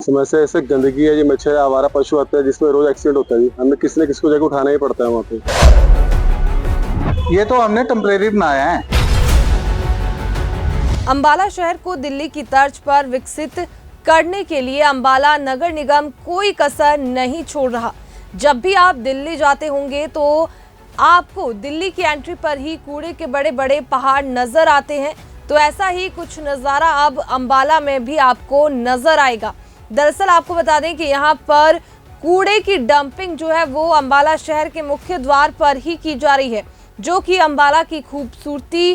समस्या ऐसे गंदगी है, ये मच्छर आवारा पशु आते हैं जिसमें रोज एक्सीडेंट होता है जी। हमें किसी न किसी को जाके उठाना ही पड़ता है वहाँ पे। ये तो हमने टेम्परेरी बनाया है। अंबाला शहर को दिल्ली की तर्ज पर विकसित करने के लिए अंबाला नगर निगम कोई कसर नहीं छोड़ रहा। जब भी आप दिल्ली जाते होंगे तो आपको दिल्ली की एंट्री पर ही कूड़े के बड़े बड़े पहाड़ नजर आते हैं। तो ऐसा ही कुछ नज़ारा अब अंबाला में भी आपको नजर आएगा। दरअसल आपको बता दें कि यहाँ पर कूड़े की डंपिंग जो है वो अंबाला शहर के मुख्य द्वार पर ही की जा रही है, जो कि अंबाला की खूबसूरती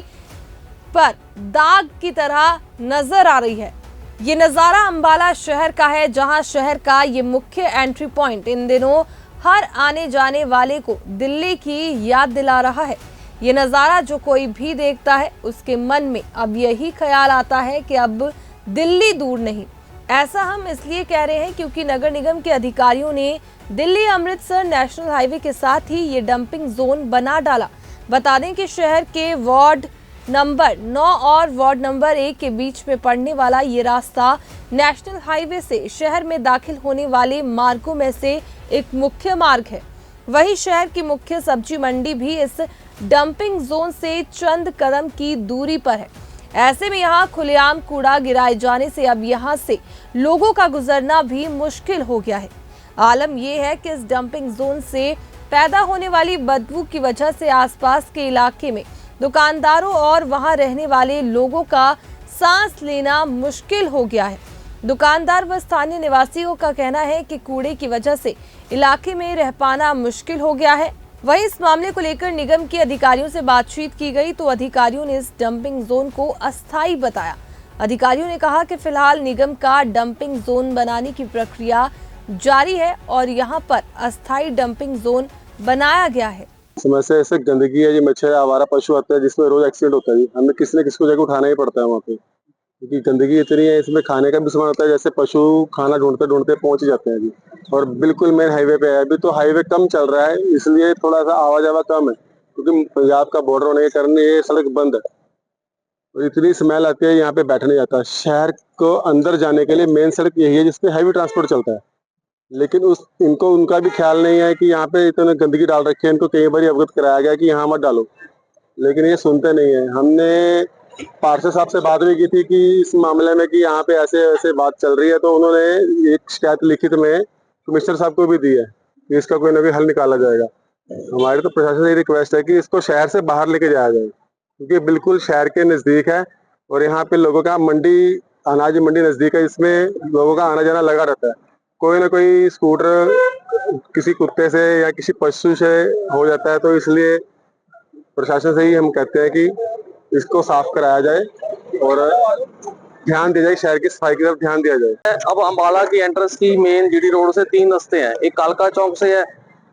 पर दाग की तरह नजर आ रही है। ये नज़ारा अंबाला शहर का है, जहां शहर का ये मुख्य एंट्री पॉइंट इन दिनों हर आने जाने वाले को दिल्ली की याद दिला रहा है। ये नज़ारा जो कोई भी देखता है उसके मन में अब यही ख्याल आता है कि अब दिल्ली दूर नहीं। ऐसा हम इसलिए कह रहे हैं क्योंकि नगर निगम के अधिकारियों ने दिल्ली अमृतसर नेशनल हाईवे के साथ ही ये डंपिंग जोन बना डाला। बता दें कि शहर के वार्ड नंबर 9 और वार्ड नंबर 1 के बीच में पड़ने वाला ये रास्ता नेशनल हाईवे से शहर में दाखिल होने वाले मार्गों में से एक मुख्य मार्ग है। वहीं शहर की मुख्य सब्जी मंडी भी इस डंपिंग जोन से चंद कदम की दूरी पर है। ऐसे में यहाँ खुलेआम कूड़ा गिराए जाने से अब यहाँ से लोगों का गुजरना भी मुश्किल हो गया है। आलम यह है कि इस डंपिंग जोन से पैदा होने वाली बदबू की वजह से आसपास के इलाके में दुकानदारों और वहां रहने वाले लोगों का सांस लेना मुश्किल हो गया है। दुकानदार व स्थानीय निवासियों का कहना है कि कूड़े की वजह से इलाके में रह पाना मुश्किल हो गया है। वहीं इस मामले को लेकर निगम के अधिकारियों से बातचीत की गई तो अधिकारियों ने इस डंपिंग जोन को अस्थायी बताया। अधिकारियों ने कहा कि फिलहाल निगम का डंपिंग जोन बनाने की प्रक्रिया जारी है और यहाँ पर अस्थायी डंपिंग जोन बनाया गया है। समस्या ऐसे गंदगी है, ये मच्छर आवारा पशु आते हैं जिसमें रोज एक्सीडेंट होता है जी। हमें किसी न किसी को जाके उठाना ही पड़ता है वहाँ पे, क्योंकि गंदगी इतनी है। इसमें खाने का भी सामान होता है, जैसे पशु खाना ढूंढते ढूंढते पहुंच ही जाते हैं जी। और बिल्कुल मेन हाईवे पे है, अभी तो हाईवे कम चल रहा है इसलिए थोड़ा सा आवाजावा कम है, क्योंकि पंजाब का बॉर्डर होने के कारण ये सड़क बंद है और इतनी स्मेल आती है, यहाँ पे बैठा नहीं जाता। शहर को अंदर जाने के लिए मेन सड़क यही है जिसपे हैवी ट्रांसपोर्ट चलता है, लेकिन इनको उनका भी ख्याल नहीं है कि यहाँ पे इतने गंदगी डाल रखी है। इनको कई बार अवगत कराया गया कि यहाँ मत डालो, लेकिन ये सुनते नहीं है। हमने पार्षद साहब से बात भी की थी कि इस मामले में कि यहाँ पे ऐसे ऐसे बात चल रही है, तो उन्होंने एक शिकायत लिखित में कमिश्नर साहब को भी दी है कि इसका कोई ना कोई हल निकाला जाएगा। हमारी तो प्रशासन से ये रिक्वेस्ट है कि इसको शहर से बाहर लेके जाया जाए, क्योंकि बिल्कुल शहर के नजदीक है और यहाँ पे लोगों का मंडी, अनाज मंडी नजदीक है, इसमें लोगों का आना जाना लगा रहता है। कोई ना कोई स्कूटर किसी कुत्ते से या किसी पशु से हो जाता है, तो इसलिए प्रशासन से ही हम कहते हैं कि इसको साफ कराया जाए और ध्यान दिया जाए, शहर की सफाई की तरफ ध्यान दिया जाए। अब अंबाला की एंट्रेंस की मेन जीडी रोड से 3 रास्ते हैं, एक कालका चौक से है,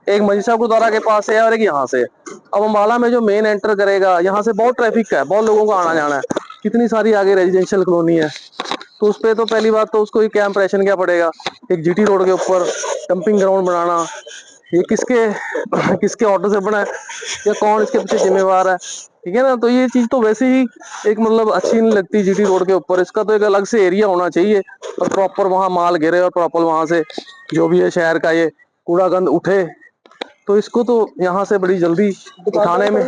एक मजीसा गुरुद्वारा के पास है और एक यहाँ से। अब अंबाला में जो मेन एंटर करेगा, यहाँ से बहुत ट्रैफिक है, बहुत लोगों का आना जाना है, कितनी सारी आगे रेजिडेंशियल कॉलोनी है, तो उस पे तो पहली बात तो उसको क्या इंप्रेशन क्या पड़ेगा। एक जीटी रोड के ऊपर डंपिंग ग्राउंड बनाना, ये किसके ऑर्डर से बना है या कौन इसके पीछे जिम्मेवार है, ठीक है ना। तो ये चीज तो वैसे ही एक मतलब अच्छी नहीं लगती जीटी रोड के ऊपर। इसका तो एक अलग से एरिया होना चाहिए और प्रॉपर वहां माल गिरे और प्रॉपर वहां से जो भी है शहर का ये कूड़ा गंद उठे, तो इसको तो यहाँ से बड़ी जल्दी उठाने में,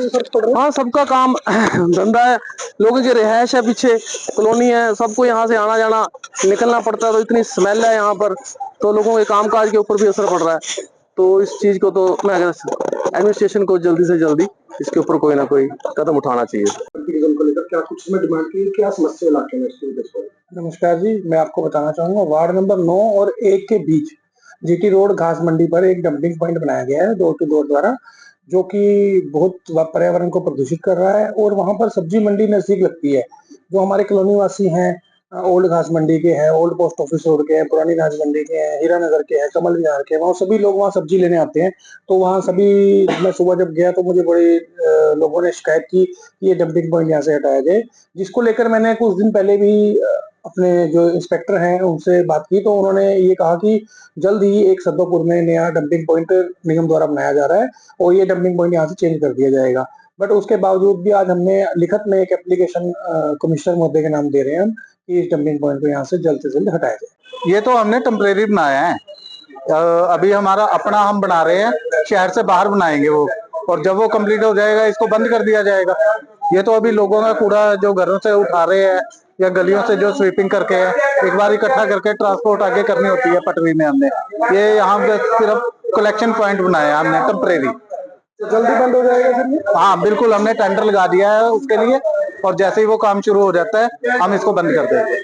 हाँ सबका काम धंधा है, लोगों की रिहायश है, पीछे कॉलोनी है, सबको यहाँ से आना जाना निकलना पड़ता है, तो इतनी स्मेल है यहाँ पर, तो लोगों के कामकाज के ऊपर भी असर पड़ रहा है। तो इस चीज को तो मैं एडमिनिस्ट्रेशन को जल्दी से जल्दी इसके ऊपर कोई ना कोई कदम उठाना चाहिए। क्या कुछ डिमांड की, क्या समस्या इलाके में? नमस्कार जी, मैं आपको बताना चाहूंगा, वार्ड नंबर 9 और 1 के बीच जीटी रोड घास मंडी पर एक डंपिंग पॉइंट बनाया गया है डोर टू डोर द्वारा, जो कि बहुत पर्यावरण को प्रदूषित कर रहा है। और वहां पर सब्जी मंडी नजदीक लगती है। जो हमारे कॉलोनी वासी हैं, ओल्ड घास मंडी के हैं, ओल्ड पोस्ट ऑफिस रोड के हैं, पुरानी घास मंडी के हैं, हीरा नगर के हैं, कमल विहार के हैं, वहाँ सभी लोग वहाँ सब्जी लेने आते हैं। तो वहाँ सभी, मैं सुबह जब गया तो मुझे बड़े लोगों ने शिकायत की कि ये डंपिंग पॉइंट यहाँ से हटाया जाए, जिसको लेकर मैंने कुछ दिन पहले भी अपने जो इंस्पेक्टर हैं उनसे बात की। तो उन्होंने ये कहा कि जल्द ही एक सद्दोपुर में नया डंपिंग पॉइंट निगम द्वारा बनाया जा रहा है और ये डंपिंग पॉइंट यहाँ से चेंज कर दिया जाएगा। बट उसके बावजूद भी आज हमने लिखित में एक एप्लीकेशन कमिश्नर महोदय के नाम दे रहे हैं हम कि इस डंपिंग पॉइंट को यहाँ से जल्द से जल्द हटाया जाए। ये तो हमने टेम्परेरी बनाया है। अभी हमारा अपना हम बना रहे हैं, शहर से बाहर बनाएंगे वो, और जब वो कंप्लीट हो जाएगा इसको बंद कर दिया जाएगा। ये तो अभी लोगों का कूड़ा जो घरों से उठा रहे हैं या गलियों से जो स्वीपिंग करके है, एक बार इकट्ठा करके ट्रांसपोर्ट आगे करनी होती है पटरी में। हमने ये यहाँ पे सिर्फ कलेक्शन पॉइंट बनाया हमने टेम्परेरी। तो जल्दी बंद हो जाएगा सर ये? हाँ बिल्कुल, हमने टेंडर लगा दिया है उसके लिए, और जैसे ही वो काम शुरू हो जाता है हम इसको बंद कर देंगे।